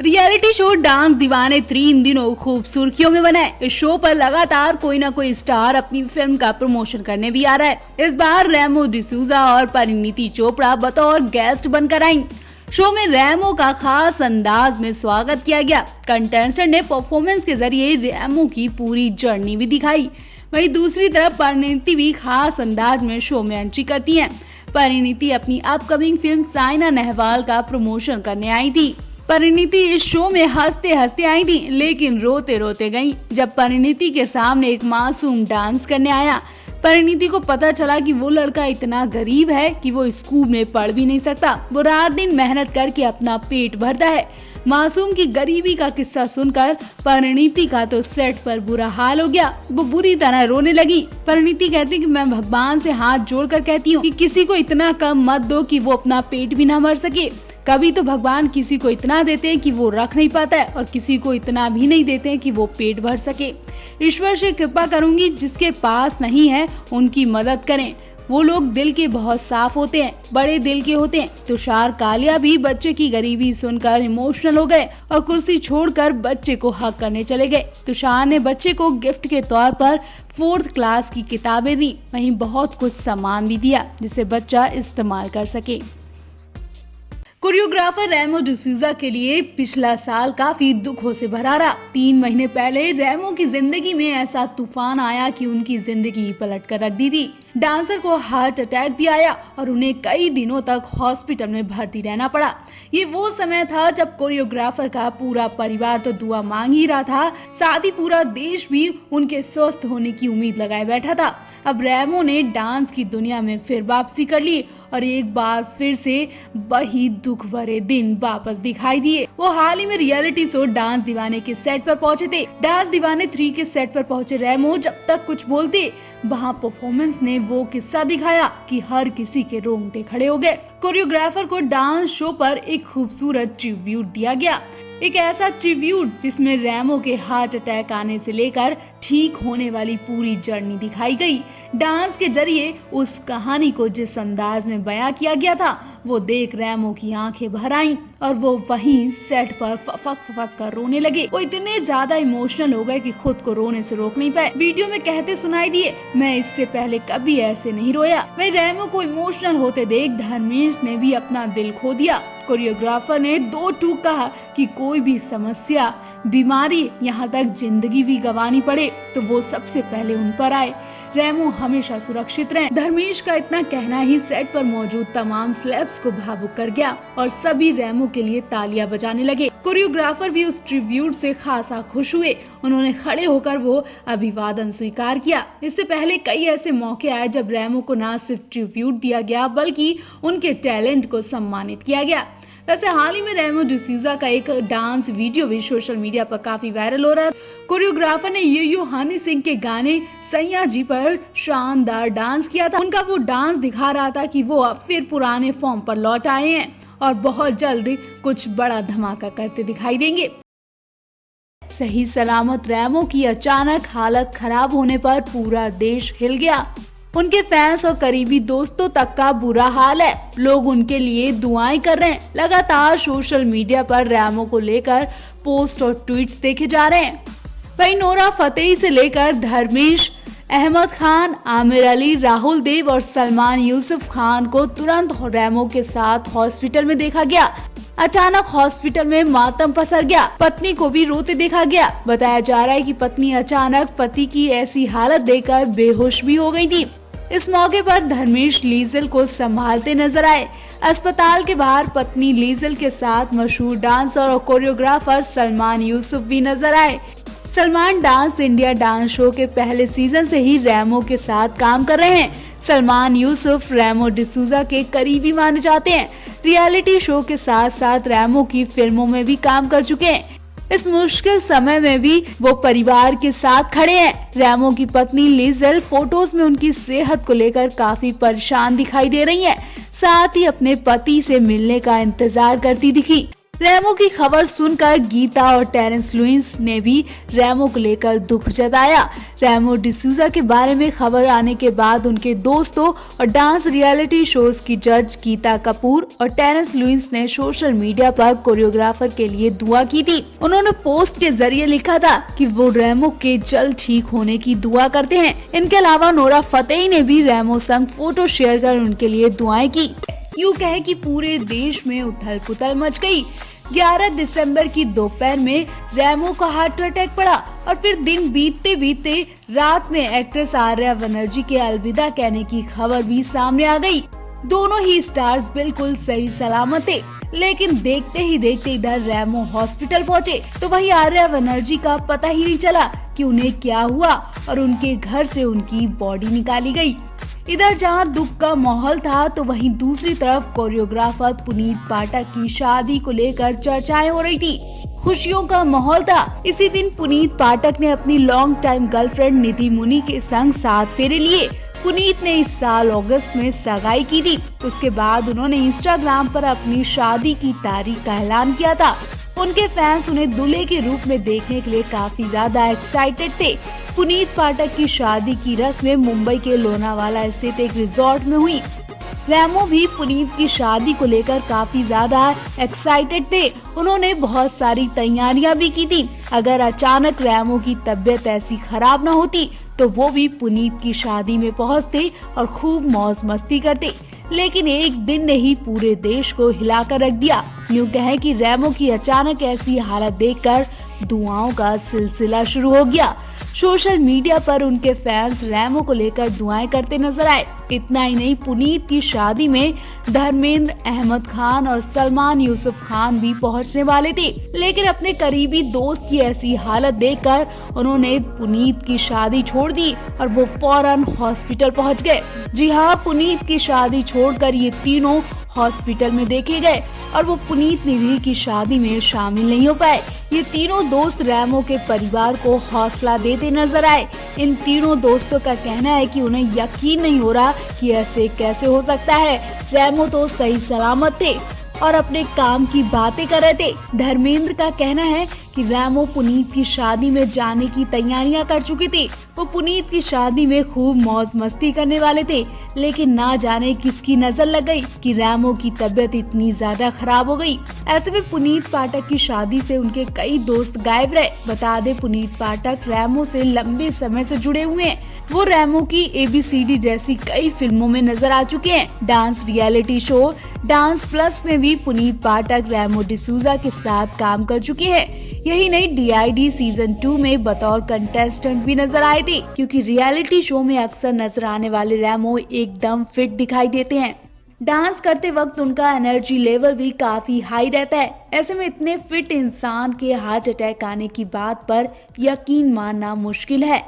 Reality show dance दीवाने 3 इन दिनों खूब सुर्खियों में बना है। इस शो पर लगातार कोई ना कोई स्टार अपनी फिल्म का प्रमोशन करने भी आ रहा है। इस बार रेमो डिसूजा और परिणीति चोपड़ा बतौर गेस्ट बनकर आई। शो में रेमो का खास अंदाज में स्वागत किया गया। कंटेस्टेंट ने परफॉर्मेंस के जरिए रेमो की पूरी जर्नी भी दिखाई। वहीं दूसरी तरफ परिणीति भी खास अंदाज में शो में एंट्री करती हैं। परिणीति अपनी अपकमिंग फिल्म साइना नेहवाल का प्रमोशन करने आई थी। परिणीति इस शो में हंसते हंसते आई थी, लेकिन रोते रोते गई जब परिणीति के सामने एक मासूम डांस करने आया। परिणीति को पता चला कि वो लड़का इतना गरीब है कि वो स्कूल में पढ़ भी नहीं सकता। वो रात दिन मेहनत करके अपना पेट भरता है। मासूम की गरीबी का किस्सा सुनकर परिणीति का तो सेट पर बुरा हाल हो गया। वो बुरी तरह रोने लगी। परिणीति कहती कि मैं भगवान से हाथ जोड़कर कहती हूँ कि किसी को इतना कम मत दो कि वो अपना पेट भी ना भर सके। कभी तो भगवान किसी को इतना देते हैं कि वो रख नहीं पाता है और किसी को इतना भी नहीं देते हैं कि वो पेट भर सके। ईश्वर से कृपा करूंगी, जिसके पास नहीं है उनकी मदद करें। वो लोग दिल के बहुत साफ होते हैं, बड़े दिल के होते हैं। तुषार कालिया भी बच्चे की गरीबी सुनकर इमोशनल हो गए और कुर्सी छोड़कर बच्चे को हक करने चले गए। तुषार ने बच्चे को गिफ्ट के तौर पर 4th क्लास की किताबें दी, वहीं बहुत कुछ सामान भी दिया जिसे बच्चा इस्तेमाल कर सके। कोरियोग्राफर रेमो डिसूजा के लिए पिछला साल काफी दुखों से भरा रहा। 3 महीने पहले रेमो की जिंदगी में ऐसा तूफान आया कि उनकी जिंदगी पलट कर रख दी थी। डांसर को हार्ट अटैक भी आया और उन्हें कई दिनों तक हॉस्पिटल में भर्ती रहना पड़ा। ये वो समय था जब कोरियोग्राफर का पूरा परिवार तो दुआ मांग ही रहा था, साथ ही पूरा देश भी उनके स्वस्थ होने की उम्मीद लगाए बैठा था। अब रेमो ने डांस की दुनिया में फिर वापसी कर ली और एक बार फिर से वही दुख भरे दिन वापस दिखाई दिए। वो हाल ही में रियलिटी शो डांस दीवाने के सेट पर पहुंचे थे। डांस दीवाने 3 के सेट पर पहुंचे रेमो जब तक कुछ बोलते, वहां परफॉर्मेंस ने वो किस्सा दिखाया कि हर किसी के रोंगटे खड़े हो गए। कोरियोग्राफर को डांस शो पर एक खूबसूरत ट्रिब्यूट दिया गया, एक ऐसा ट्रिब्यूट जिसमें रेमो के हार्ट अटैक आने से लेकर ठीक होने वाली पूरी जर्नी दिखाई गई। डांस के जरिए उस कहानी को जिस अंदाज में बयां किया गया था, वो देख रेमो की आंखें भर आईं और वो वहीं सेट पर फक कर रोने लगे। वो इतने ज्यादा इमोशनल हो गए कि खुद को रोने से रोक नहीं पाए। वीडियो में कहते सुनाई दिए, मैं इससे पहले कभी ऐसे नहीं रोया। वहीं रेमो को इमोशनल होते देख धर्मेश ने भी अपना दिल खो दिया। कोरियोग्राफर ने 2 टूक कहा कि कोई भी समस्या, बीमारी, यहाँ तक जिंदगी भी गंवानी पड़े तो वो सबसे पहले उन पर आए। रेमो हमेशा सुरक्षित रहें। धर्मेश का इतना कहना ही सेट पर मौजूद तमाम सेलेब्स को भावुक कर गया और सभी रेमो के लिए तालियां बजाने लगे। कोरियोग्राफर भी उस ट्रिब्यूट से खासा खुश हुए। उन्होंने खड़े होकर वो अभिवादन स्वीकार किया। इससे पहले कई ऐसे मौके आए जब रेमो को न सिर्फ ट्रिब्यूट दिया गया बल्कि उनके टैलेंट को सम्मानित किया गया। वैसे हाल ही में रेमो डिसूजा का एक डांस वीडियो भी सोशल मीडिया पर काफी वायरल हो रहा है। कोरियोग्राफर ने यो हनी सिंह के गाने सैया जी पर शानदार डांस किया था। उनका वो डांस दिखा रहा था कि वो अब फिर पुराने फॉर्म पर लौट आए हैं और बहुत जल्द कुछ बड़ा धमाका करते दिखाई देंगे। सही सलामत रेमो की अचानक हालत खराब होने पर पूरा देश हिल गया। उनके फैंस और करीबी दोस्तों तक का बुरा हाल है। लोग उनके लिए दुआएं कर रहे हैं। लगातार सोशल मीडिया पर रेमो को लेकर पोस्ट और ट्वीट्स देखे जा रहे हैं। वहीं नोरा फतेही से लेकर धर्मेश, अहमद खान, आमिर अली, राहुल देव और सलमान यूसुफ खान को तुरंत रेमो के साथ हॉस्पिटल में देखा गया। अचानक हॉस्पिटल में मातम पसर गया। पत्नी को भी रोते देखा गया। बताया जा रहा है कि पत्नी अचानक पति की ऐसी हालत देखकर बेहोश भी हो गई थी। इस मौके पर धर्मेश लीजल को संभालते नजर आए। अस्पताल के बाहर पत्नी लीजल के साथ मशहूर डांसर और कोरियोग्राफर सलमान यूसुफ भी नजर आए। Salman dance India dance show के पहले सीजन से ही रेमो के साथ काम कर रहे हैं। सलमान यूसुफ रेमो डिसूजा के करीबी माने जाते हैं। रियलिटी शो के साथ साथ रेमो की फिल्मों में भी काम कर चुके हैं। इस मुश्किल समय में भी वो परिवार के साथ खड़े हैं। रेमो की पत्नी लीजल फोटोज में उनकी सेहत को लेकर काफी परेशान दिखाई दे रही हैं। साथ ही अपने पति से मिलने का इंतजार करती दिखी। रेमो की खबर सुनकर गीता और टेरेंस लुइस ने भी रेमो को लेकर दुख जताया। रेमो डिसूजा के बारे में खबर आने के बाद उनके दोस्तों और डांस रियलिटी शोज की जज गीता कपूर और टेरेंस लुइस ने सोशल मीडिया पर कोरियोग्राफर के लिए दुआ की थी। उन्होंने पोस्ट के जरिए लिखा था कि वो रेमो के जल्द ठीक होने की दुआ करते हैं। इनके अलावा नोरा फतेही ने भी रेमो संग फोटो शेयर कर उनके लिए दुआएं की। यूं कहे कि पूरे देश में उथल पुथल मच गई। 11 दिसंबर की दोपहर में रेमो का हार्ट अटैक पड़ा और फिर दिन बीतते बीतते रात में एक्ट्रेस आर्या बनर्जी के अलविदा कहने की खबर भी सामने आ गई। दोनों ही स्टार्स बिल्कुल सही सलामत थे, लेकिन देखते ही देखते इधर रेमो हॉस्पिटल पहुंचे तो वहीं आर्या बनर्जी का पता ही नहीं चला कि उन्हें क्या हुआ और उनके घर से उनकी बॉडी निकाली गई। इधर जहां दुख का माहौल था तो वहीं दूसरी तरफ कोरियोग्राफर पुनीत पाठक की शादी को लेकर चर्चाएं हो रही थी। खुशियों का माहौल था। इसी दिन पुनीत पाठक ने अपनी लॉन्ग टाइम गर्लफ्रेंड निधि मुनि के संग 7 फेरे लिए। पुनीत ने इस साल अगस्त में सगाई की थी। उसके बाद उन्होंने इंस्टाग्राम पर अपनी शादी की तारीख का ऐलान किया था। उनके फैंस उन्हें दूल्हे के रूप में देखने के लिए काफी ज्यादा एक्साइटेड थे। पुनीत पाठक की शादी की रस्में मुंबई के लोनावाला स्थित एक रिजॉर्ट में हुई। रेमो भी पुनीत की शादी को लेकर काफी ज्यादा एक्साइटेड थे। उन्होंने बहुत सारी तैयारियां भी की थी। अगर अचानक रेमो की तबीयत ऐसी खराब न होती तो वो भी पुनीत की शादी में पहुंचते और खूब मौज मस्ती करते, लेकिन एक दिन ने ही पूरे देश को हिलाकर रख दिया। यूं कहें कि रेमो की अचानक ऐसी हालत देखकर दुआओं का सिलसिला शुरू हो गया। सोशल मीडिया पर उनके फैंस रेमो को लेकर दुआएं करते नजर आए। इतना ही नहीं, पुनीत की शादी में धर्मेंद्र, अहमद खान और सलमान यूसुफ खान भी पहुंचने वाले थे, लेकिन अपने करीबी दोस्त की ऐसी हालत देखकर उन्होंने पुनीत की शादी छोड़ दी और वो फौरन हॉस्पिटल पहुंच गए। जी हाँ, पुनीत की शादी छोड़कर ये तीनों हॉस्पिटल में देखे गए और वो पुनीत निधि की शादी में शामिल नहीं हो पाए। ये तीनों दोस्त रेमो के परिवार को हौसला देते नजर आए। इन तीनों दोस्तों का कहना है कि उन्हें यकीन नहीं हो रहा कि ऐसे कैसे हो सकता है। रेमो तो सही सलामत थे और अपने काम की बातें कर रहे थे। धर्मेंद्र का कहना है कि रेमो पुनीत की शादी में जाने की तैयारियां कर चुके थे। वो पुनीत की शादी में खूब मौज मस्ती करने वाले थे, लेकिन ना जाने किसकी नजर लग गई कि रेमो की तबीयत इतनी ज्यादा खराब हो गई। ऐसे में पुनीत पाठक की शादी से उनके कई दोस्त गायब रहे। बता दे, पुनीत पाठक रेमो से लंबे समय से जुड़े हुए हैं। वो रेमो की ABCD जैसी कई फिल्मों में नजर आ चुके हैं। Dance reality show dance plus में भी पुनीत पाठक रेमो डिसूजा के साथ काम कर चुके हैं। यही नहीं, DID सीजन 2 में बतौर कंटेस्टेंट भी नजर आए थे, क्योंकि रियलिटी शो में अक्सर नजर आने वाले रेमो एकदम फिट दिखाई देते हैं। डांस करते वक्त उनका एनर्जी लेवल भी काफी हाई रहता है। ऐसे में इतने फिट इंसान के हार्ट अटैक आने की बात पर यकीन मानना मुश्किल है।